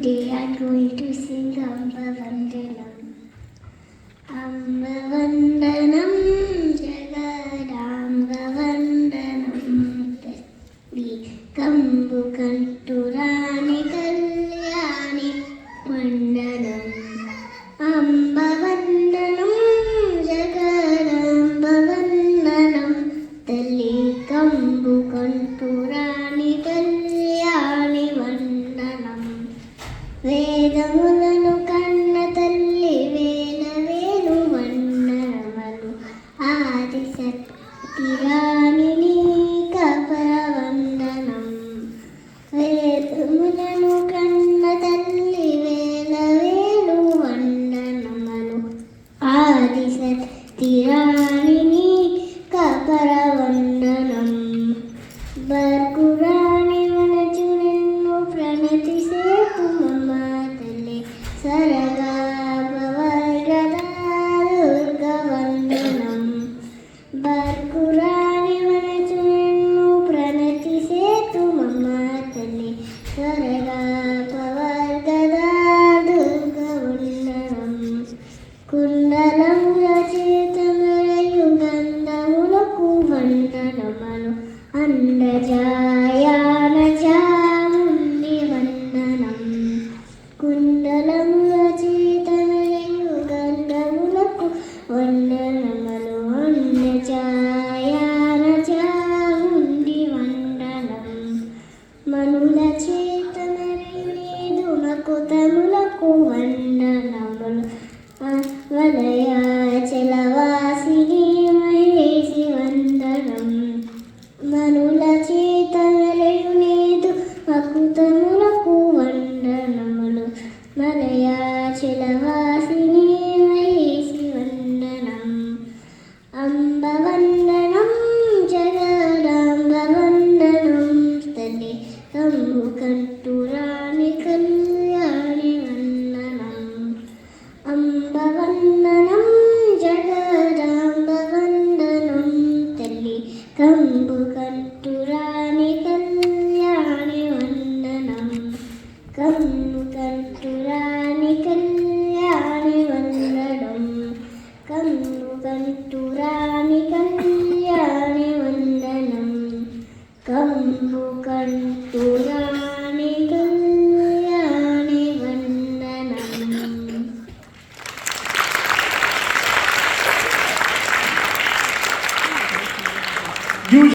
Today I'm going to sing Amba Vandanam. Amba Vandanam Jagadamba Vandanam Tasli Kambu Kanturani Kalyani Vandanam. Amba Vandanam Jagadamba Vandanam Tasli Kambu Kanturani Kalyani Vandanam. వేదములను కన్న తల్లి వేల వేలు వందనములు ఆది సత్యరాణి కపర వందనం. వేదములను కన్న తల్లి వేల వేలు వందనములు ఆది సత్యరాణి కపర వందనం. బర్గురాణి వనచు నిన్ను ప్రణతి సేతు సరగా భవర్గదా దుర్గ వందనం. బర్గురాణి వనచు నిన్ను ప్రణతి సేతు మమ తల్లి సరగా భవర్గదా దుర్గ వందనం. కుండలముల చేత మెరయు గంధములకు వందనములు అండజాయాన చాముండి వందనం. కుండలముల చేత మెరయు గంధములకు వందనములు అండజాయాన చాముండి వందనం. మనుల చేత మెరయు నీదు మకుతములకు వందనములు వలయాచలవాసిని మహేసి వందనం. మనుల చేత మెరయు నీదు మకుతములకు వందనములు మలయాచలవాసిని